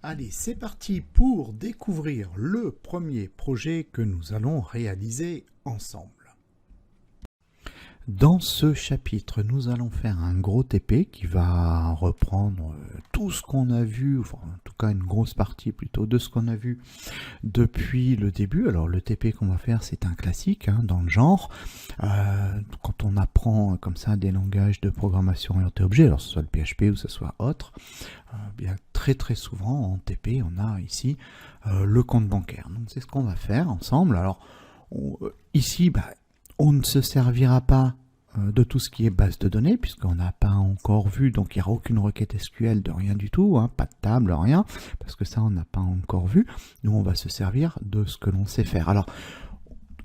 Allez, c'est parti pour découvrir le premier projet que nous allons réaliser ensemble. Dans ce chapitre, nous allons faire un gros TP qui va reprendre tout ce qu'on a vu, enfin, en tout cas une grosse partie plutôt de ce qu'on a vu depuis le début. Alors le TP qu'on va faire, c'est un classique dans le genre. Quand on apprend comme ça des langages de programmation orientée objet, alors que ce soit le PHP ou que ce soit autre, bien très souvent en TP, on a ici le compte bancaire. Donc c'est ce qu'on va faire ensemble. Alors ici, on ne se servira pas de tout ce qui est base de données, puisqu'on n'a pas encore vu, donc il n'y aura aucune requête SQL de rien du tout, pas de table, rien, parce que ça on n'a pas encore vu. Nous on va se servir de ce que l'on sait faire. Alors,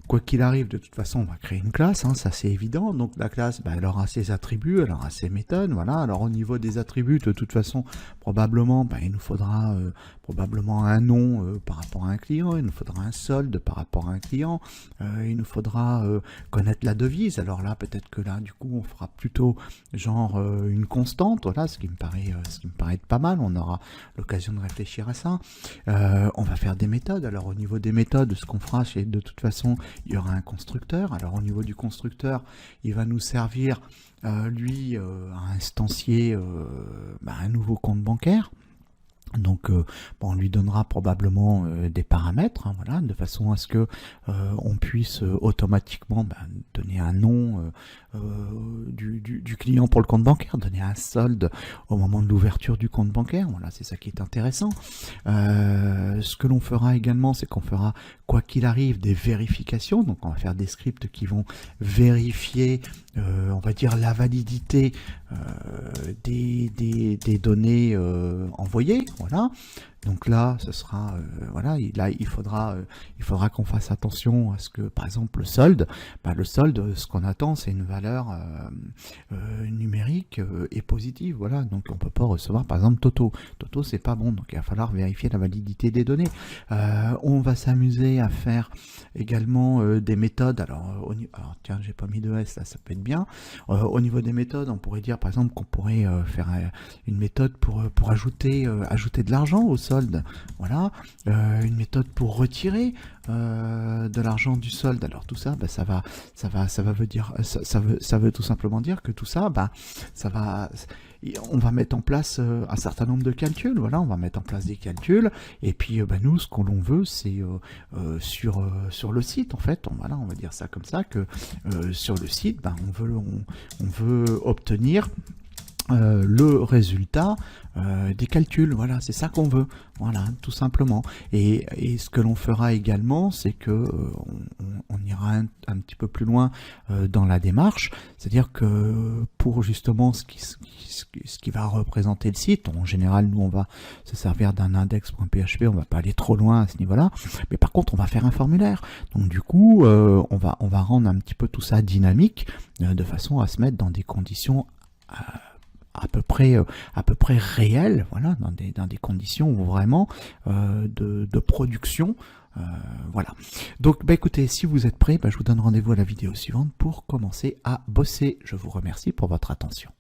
quoi qu'il arrive, de toute façon, on va créer une classe, ça c'est évident. Donc la classe, elle aura ses attributs, elle aura ses méthodes, voilà. Alors au niveau des attributs, de toute façon, probablement, il nous faudra probablement un nom par rapport à un client, il nous faudra un solde par rapport à un client, il nous faudra connaître la devise. Alors là, peut-être que là, du coup, on fera plutôt genre une constante, voilà, ce qui me paraît être pas mal. On aura l'occasion de réfléchir à ça. On va faire des méthodes. Alors au niveau des méthodes, ce qu'on fera, c'est de toute façon, il y aura un constructeur. Alors au niveau du constructeur, il va nous servir lui à instancier un nouveau compte bancaire. Donc on lui donnera probablement des paramètres, voilà, de façon à ce que on puisse automatiquement donner un nom du client pour le compte bancaire, donner un solde au moment de l'ouverture du compte bancaire. Voilà, c'est ça qui est intéressant. Ce que l'on fera également, c'est qu'on fera, quoi qu'il arrive, des vérifications. Donc on va faire des scripts qui vont vérifier, on va dire, la validité des données envoyées. Voilà. Donc là, ce sera voilà, là il faudra qu'on fasse attention à ce que, par exemple, le solde, ce qu'on attend, c'est une valeur numérique et positive. Voilà, donc on peut pas recevoir, par exemple, Toto. Toto, c'est pas bon, donc il va falloir vérifier la validité des données. On va s'amuser à faire également des méthodes. Alors tiens, j'ai pas mis de S là, ça peut être bien. Au niveau des méthodes, on pourrait dire, par exemple, qu'on pourrait faire une méthode pour ajouter de l'argent au solde. Voilà, une méthode pour retirer de l'argent du solde. Alors tout ça, ça veut tout simplement dire que tout ça, on va mettre en place un certain nombre de calculs. Voilà, on va mettre en place des calculs. Et puis nous, ce qu'on veut, c'est sur le site, en fait, on va dire ça comme ça, que sur le site, on veut obtenir le résultat des calculs. Voilà, c'est ça qu'on veut, voilà, tout simplement. Et ce que l'on fera également, c'est que on ira un petit peu plus loin dans la démarche, c'est-à-dire que pour justement ce qui va représenter le site, en général, nous on va se servir d'un index.php, on va pas aller trop loin à ce niveau-là, mais par contre on va faire un formulaire. Donc du coup, on va rendre un petit peu tout ça dynamique, de façon à se mettre dans des conditions à peu près réelles, voilà, dans des conditions où vraiment de production. Voilà. Donc écoutez, si vous êtes prêts, je vous donne rendez-vous à la vidéo suivante pour commencer à bosser. Je vous remercie pour votre attention.